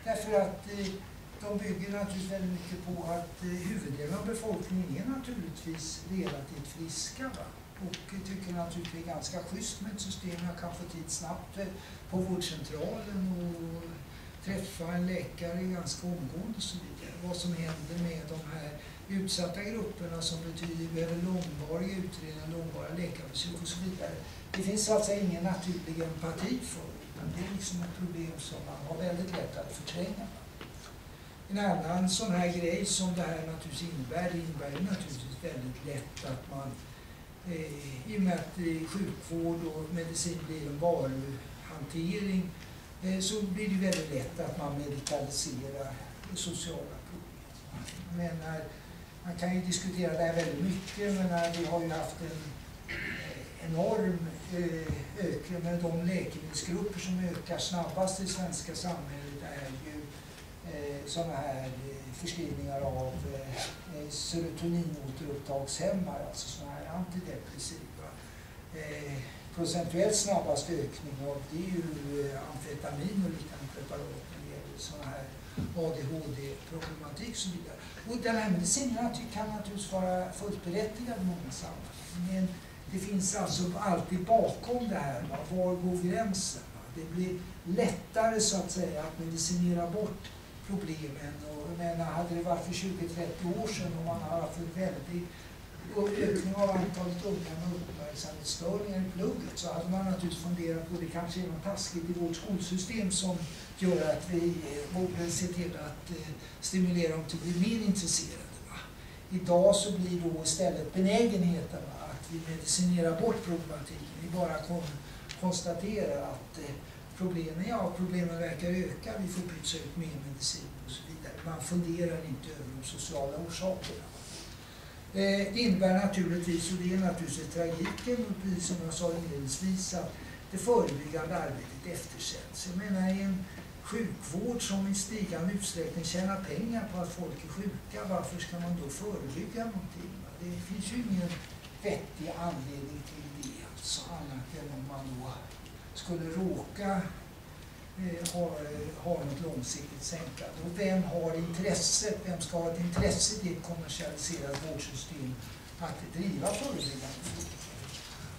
Därför att de bygger naturligtvis väldigt mycket på att huvuddelen av befolkningen är naturligtvis relativt friska. Va? Och tycker naturligtvis det är ganska schysst med ett system. Jag kan få tid snabbt på vårdcentralen och träffa en läkare ganska omgående och så vidare. Vad som händer med de här utsatta grupperna som behöver långvariga utredningar, långvariga läkarbesök och så vidare. Det finns alltså ingen naturlig empati för det. Det är liksom ett problem som man har väldigt lätt att förtränga. En annan sån här grej som det här naturligtvis innebär, det innebär naturligtvis väldigt lätt att man i och med att sjukvård och medicin blir en varuhantering så blir det väldigt lätt att man medikaliserar sociala problem. Men man kan ju diskutera det här väldigt mycket, men vi har ju haft en enorm ökning med de läkemedelsgrupper som ökar snabbast i svenska samhället är ju sådana här förskrivningar av serotoninåterupptagshämmare, alltså sådana här antidepressiva. Procentuellt snabbast ökning av det är ju amfetamin och liknande preparat när det gäller sådana här ADHD-problematik och så vidare. Och den här medicinen kan naturligtvis vara fullt berättigad i många sammanhang. Men det finns alltså alltid bakom det här, var går gränsen? Det blir lättare så att säga att medicinera bort problemen. Men hade det varit för 20-30 år sedan och man hade haft en väldigt ökning av antalet unga med uppmärksamhetsstörningar i plugget så hade man naturligtvis funderat på det kanske är något taskigt i vårt skolsystem som gör att vi borde se till att stimulera dem till att bli mer intresserade. Va? Idag så blir då istället benägenheten att vi medicinerar bort problematiken. Vi bara konstaterar att problemen verkar öka, vi får pytsa ut mer medicin och så vidare. Man funderar inte över de sociala orsakerna. Det innebär naturligtvis, och det är naturligtvis tragiken, precis som jag sa inledningsvis, att det förebyggande arbetet eftersätts. Jag menar, i en sjukvård som i stigande utsträckning tjänar pengar på att folk är sjuka, varför ska man då förebygga någonting? Det finns ju ingen vettig anledning till det, alltså annat än om man då skulle råka ha något långsiktigt sänkande. Och vem har intresset, vem ska ha ett intresse i ett kommersialiserat vårdsystem att driva förebyggande frågor?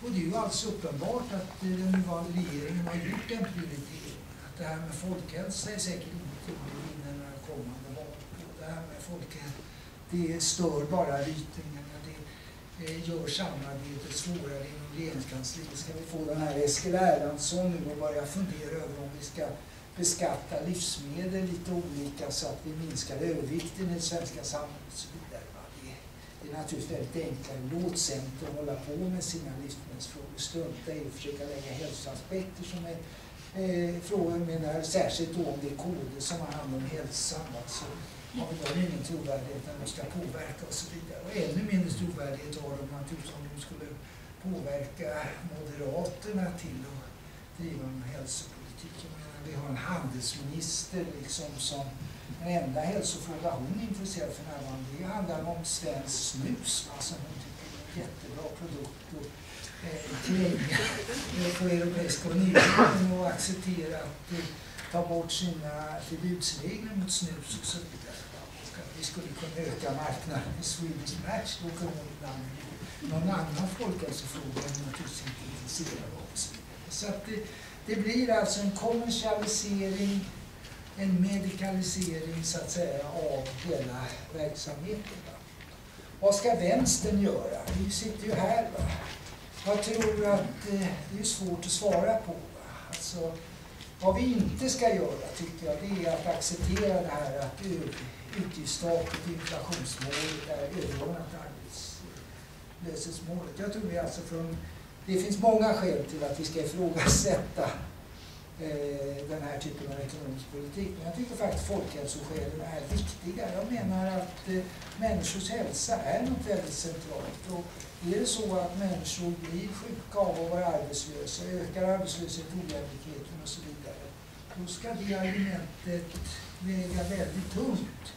Och det är ju alltså uppenbart att den nuvarande regeringen har gjort en prioritering. Att det här med folkhälsa är säkert inte vinner några kommande val på. Det här med folkhälsa, det stör bara rytningarna. Det gör samarbetet svårare inom regeringskansliet. Ska vi få den här Eskil Erlandsson nu och börja fundera över om vi ska beskatta livsmedel lite olika så att vi minskar övervikten i det svenska samhället och så vidare. Det är naturligtvis väldigt enklare. Låt Centern hålla på med sina livsmedelsfrågor. Strunta i att försöka lägga hälsoaspekter som är frågor, menar särskilt då om det är koder som har hand om hälsan. Alltså, har de ingen trovärdighet när de ska påverka och så vidare. Och ännu mindre trovärdighet har de naturligtvis om de skulle påverka Moderaterna till att driva en hälsopolitik. Vi har en handelsminister liksom som den enda hälsofråga hon är intresserad för närvarande. Det handlar om svensk snus, som hon tycker är en jättebra produkt och kränga på Europeiska unionen och acceptera att ta bort sina förbudsregler mot snus och så vidare. Och att vi skulle kunna öka marknaden i Swedish Match, då kunde vi ibland någon annan folkhälsofråga är naturligtvis inte intresserad av. Så att det blir alltså en kommersialisering, en medikalisering så att säga av hela verksamheten. Vad ska vänstern göra? Vi sitter ju här. Va? Jag tror att det är svårt att svara på. Va? Alltså, vad vi inte ska göra tycker jag det är att acceptera det här att utgiftstaket, inflationsmålet är överordnat arbetslöshetsmålet. Jag tror alltså det finns många skäl till att vi ska ifrågasätta den här typen av ekonomisk politik. Men jag tycker faktiskt folkhälsoskälen är viktiga. Jag menar att människors hälsa är något väldigt centralt. Och är det så att människor blir sjuka av att vara arbetslösa, ökar arbetslöshet, ojämlikheten och så vidare, då ska det argumentet väga väldigt tungt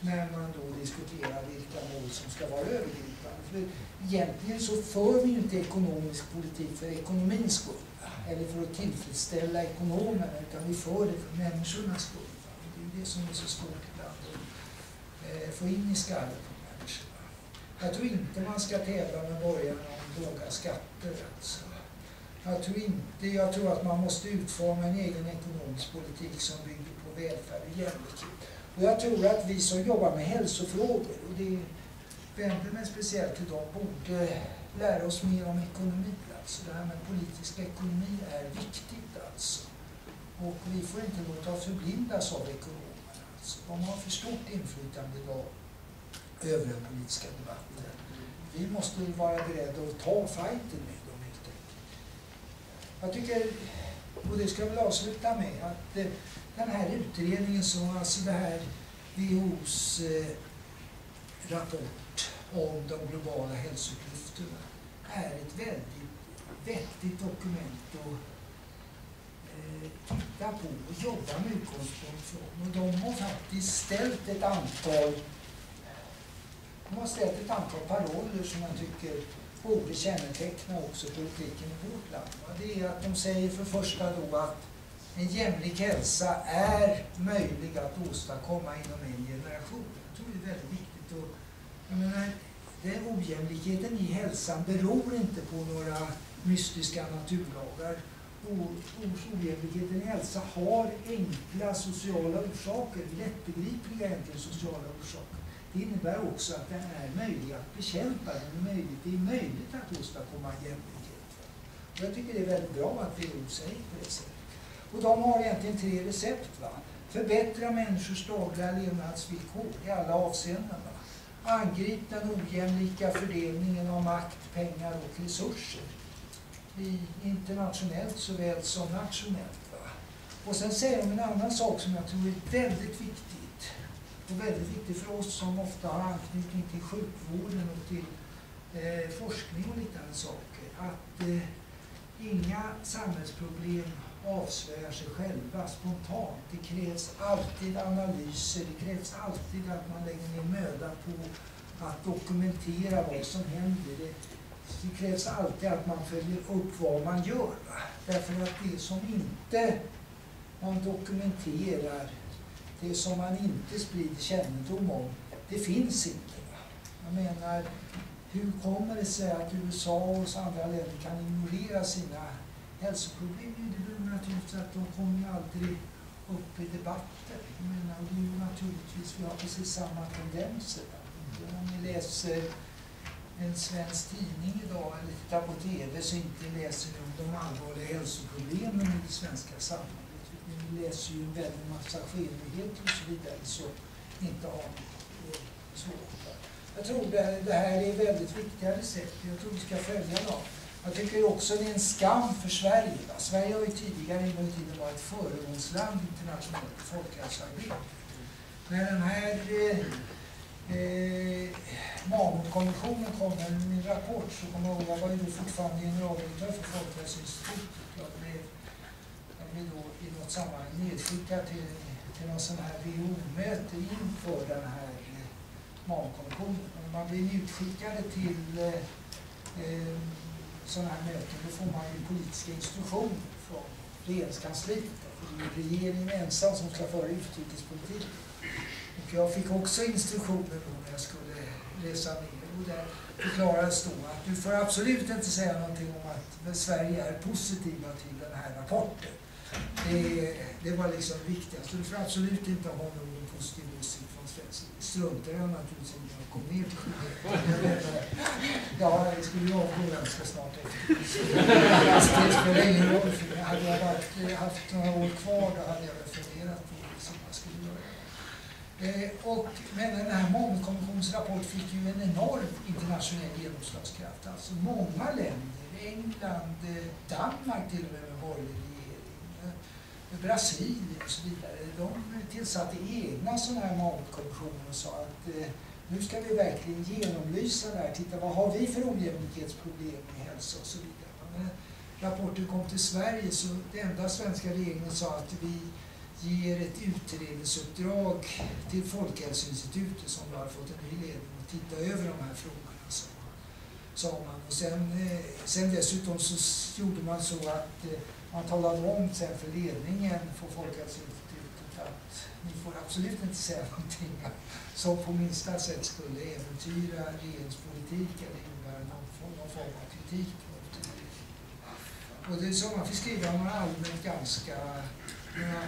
när man då diskuterar vilka mål som ska vara övergripande. För egentligen så för vi ju inte ekonomisk politik för ekonomins skull eller för att tillfredsställa ekonomerna, utan vi för det för människornas skull. Det är det som är så svårt ibland att få in i skallen på människorna. Jag tror inte man ska tävla med borgarna om låga skatter. Alltså. Jag tror att man måste utforma en egen ekonomisk politik som bygger på välfärd och jämlikhet. Och jag tror att vi som jobbar med hälsofrågor, och det vänder mig speciellt till dem, borde lära oss mer om ekonomi. Alltså det här med politisk ekonomi är viktigt alltså. Och vi får inte låta oss förblindas av ekonomerna. Alltså. De har för stort inflytande idag över den politiska debatten. Vi måste vara beredda att ta fighten med dem helt enkelt. Jag tycker, och det ska jag väl avsluta med, att den här utredningen som alltså det här WHO:s rapport om de globala hälsoklyftorna är ett väldigt vettigt dokument att titta på och jobba med utgångspunkt från. Och de har faktiskt ställt ett antal paroller som man tycker borde känneteckna också politiken i vårt land. Det är att de säger för första då att en jämlik hälsa är möjlig att åstadkomma inom en generation. Jag tror det är väldigt viktigt. Och jag menar, den ojämlikheten i hälsan beror inte på några mystiska naturlagar. Ojämlikheten i hälsa har enkla sociala orsaker, lättbegripliga egentligen sociala orsaker. Det innebär också att den är möjlig att bekämpa, det är möjligt att åstadkomma jämlikhet. Och jag tycker det är väldigt bra att WHO säger på det sättet. Och de har egentligen 3 recept. Förbättra människors dagliga levnadsvillkor i alla avseenden. Angrip den ojämlika fördelningen av makt, pengar och resurser. Internationellt såväl som nationellt. Och sen säger de en annan sak som jag tror är väldigt viktigt. Och väldigt viktigt för oss som ofta har anknytning till sjukvården och till forskning och liknande saker. Att inga samhällsproblem avslöjar sig själva spontant. Det krävs alltid analyser, det krävs alltid att man lägger ner möda på att dokumentera vad som händer. Det krävs alltid att man följer upp vad man gör. Därför att det som inte man dokumenterar, det som man inte sprider kännedom om, det finns inte. Jag menar, hur kommer det sig att USA och andra länder kan ignorera sina hälsoproblem? Det beror naturligtvis att de kommer aldrig upp i debatter. Jag menar, det är ju naturligtvis, vi har precis samma tendenser. Om ni läser en svensk tidning idag eller tittar på tv så inte läser ni om de allvarliga hälsoproblemen i det svenska samhället. Ni läser ju en väldigt massa skenligheter och så vidare så inte har svårt. Jag tror det här är väldigt viktiga recept. Jag tror vi ska följa dem. Jag tycker också det är en skam för Sverige. Sverige har ju tidigare i någon tid varit ett föregångsland internationellt i folkhälsoarbete. När den här Marmotkommissionen kom med en rapport så kommer jag var ju fortfarande generaldirektör för Folkhälsoinstitutet. Jag blev då i något sammanhang nedskickad till någon sån här WHO-möte inför den här Marmotkommissionen. När man blir utskickade till sådana här möten då får man ju politiska instruktioner från regeringskansliet. Det är regeringen ensam som ska föra utrikespolitik. Och jag fick också instruktioner då när jag skulle resa ner och där förklarades då att du får absolut inte säga någonting om att Sverige är positiva till den här rapporten. Det var liksom det viktigaste. Du får absolut inte ha någon positiv åsikt från Sverige. Struntar jag naturligtvis inte att komma ner till skillnaden. Ja, det skulle ju avgå ganska snart efter. Det spelar ingen roll för mig. Hade jag haft några år kvar då hade jag funderat på det som jag skulle göra. Men den här Marmotkommissionens rapport fick ju en enorm internationell genomslagskraft. Alltså många länder, England, Danmark till och med borgerlig regering, Brasilien och så vidare, de tillsatte egna sådana här Marmotkommissioner och sa att nu ska vi verkligen genomlysa det här, titta vad har vi för ojämlikhetsproblem med hälsa och så vidare. Men när rapporten kom till Sverige så det enda svenska regeringen sa att vi ger ett utredningsuppdrag till Folkhälsoinstitutet som har fått en ny ledning och titta över de här frågorna, sa man. Och sen dessutom så gjorde man så att man talade om sen för ledningen för Folkhälsoinstitutet att ni får absolut inte säga någonting som på minsta sätt skulle äventyra regeringspolitik eller innebära någon form av kritik. Och det är som man får skriva några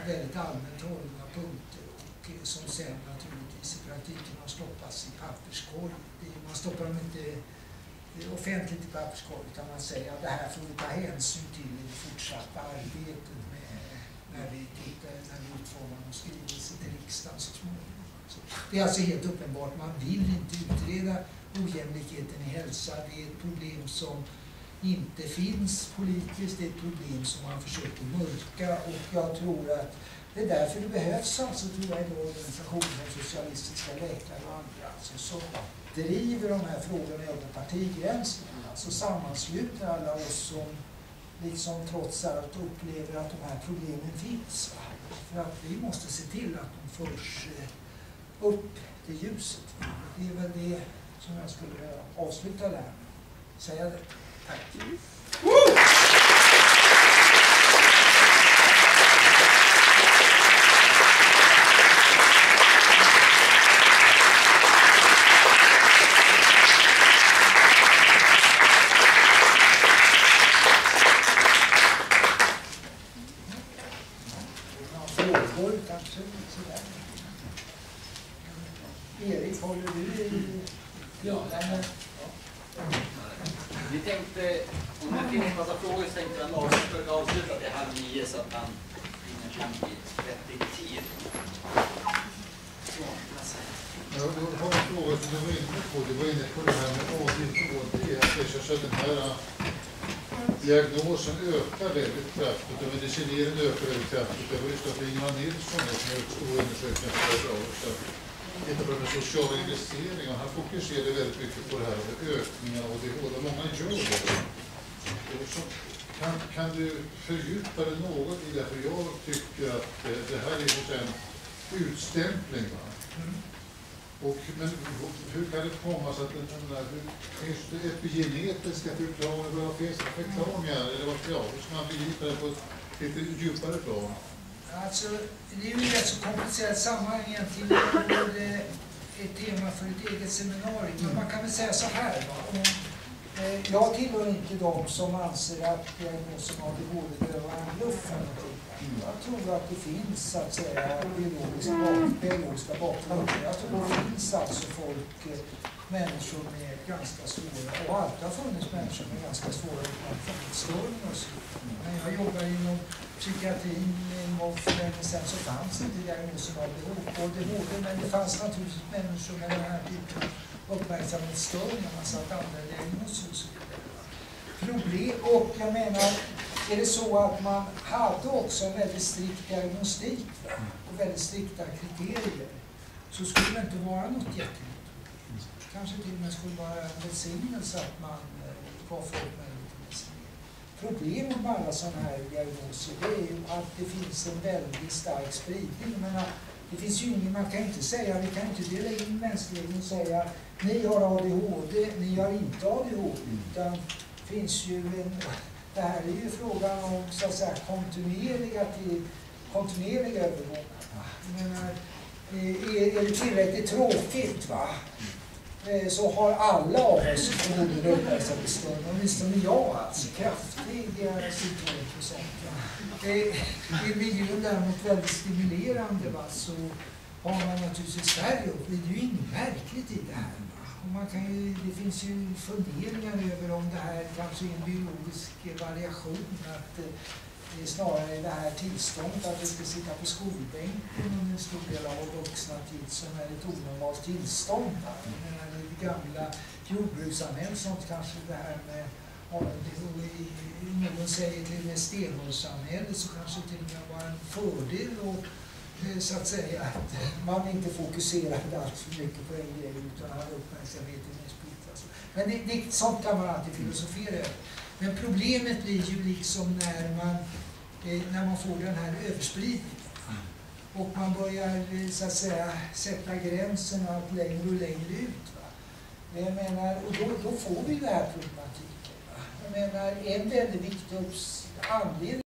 väldigt allmänt hållna punkter och som sen naturligtvis i praktiken har stoppats i papperskorg. Man stoppar dem inte offentligt i papperskorg utan man säger att det här får vi ta hänsyn till i det fortsatta arbetet när vi utformar en skrivelse till riksdagen så småningom. Så det är alltså helt uppenbart, man vill inte utreda ojämlikheten i hälsa. Det är ett problem som inte finns politiskt, det är ett problem som man försöker mörka och jag tror att det är därför det behövs alltså tror jag en organisation som Socialistiska läkare och andra alltså, som driver de här frågorna över partigränsen, alltså sammansluter alla oss som liksom trots allt upplever att de här problemen finns. För att vi måste se till att de förs upp till ljuset. Det är väl det som jag skulle avsluta där med. Säga det. Tack. Frågor kanske sådär. Erik, håller du i? Ja. Vi tänkte, om det finns en massa frågor så tänkte jag försöka avsluta det här 9 så att man hinner fram i vettig tid. Ja, då har en fråga som du var inne på. Du var inne på det här med ADHD. Så den här diagnosen ökar väldigt kraftigt och medicineringen ökar väldigt kraftigt. Det var just att Ingmar Nilsson som har gjort stora undersökningar för förra året. Tittar på den sociala investeringen. Han fokuserar väldigt mycket på det här med ökningen av ADHD. Många gör det. Kan du fördjupa det något i det? För jag tycker att det här är en utstämpling. Va? Men hur kan det komma så att finns det epigenetiska förklaringar? Vad finns det förklaringar? Eller vad hur ska man begripa det på ett lite djupare plan? Alltså, det är ju ett så komplicerat sammanhang egentligen. Det är ett tema för ett eget seminarium. Men man kan väl säga så här. Jag tillhör inte de som anser att diagnosen ADHD behöver vara en bluff. Jag tror att det finns så att säga biologiska bakgrunder. Jag tror att det finns alltså människor med ganska svåra, och alltid har funnits människor med ganska svåra störningar. När jag jobbar inom psykiatrin för länge sedan så fanns inte diagnosen ADHD, men det fanns naturligtvis människor med den här typen av uppmärksamhetsstörningar, man satt andra diagnoser och så vidare. Problem, och jag menar, är det så att man hade också en väldigt strikt diagnostik och väldigt strikta kriterier så skulle det inte vara något jätteligt. Kanske till och med skulle vara en välsignelse att man gav folk möjlighet till medicinering. Problemet med alla sådana här diagnoser det är ju att det finns en väldigt stark spridning. Men det finns ju ingen, man kan inte säga, vi kan inte dela in mänskligheten och säga ni har ADHD, ni har inte ADHD, utan det finns ju det här är ju frågan om så att säga kontinuerliga övergångar. Jag menar, är det tillräckligt tråkigt så har alla av oss förmodligen uppmärksamhetsstörning, åtminstone jag alltså, kraftiga symptom på sånt. Är miljön däremot väldigt stimulerande så har man naturligtvis färre upp. Det är ju inget märkligt i det här. Och det finns ju funderingar över om det här kanske är en biologisk variation, att det är snarare det här tillståndet att inte sitta på skolbänken under en stor del av vår vuxna tid som är ett onormalt tillstånd. I det gamla jordbrukssamhället sånt kanske det här med, någon säger till det stenålssamhället så kanske till och med var en fördel och så att säga att man inte fokuserade allt för mycket på en grej utan hade uppmärksamheten mer splittrad. Men sånt kan man alltid filosofera över. Men problemet blir ju liksom när man får den här överspridningen och man börjar så att säga sätta gränsen allt längre och längre ut. Jag menar, och då får vi det här problematiken. Jag menar, en väldigt viktig anledning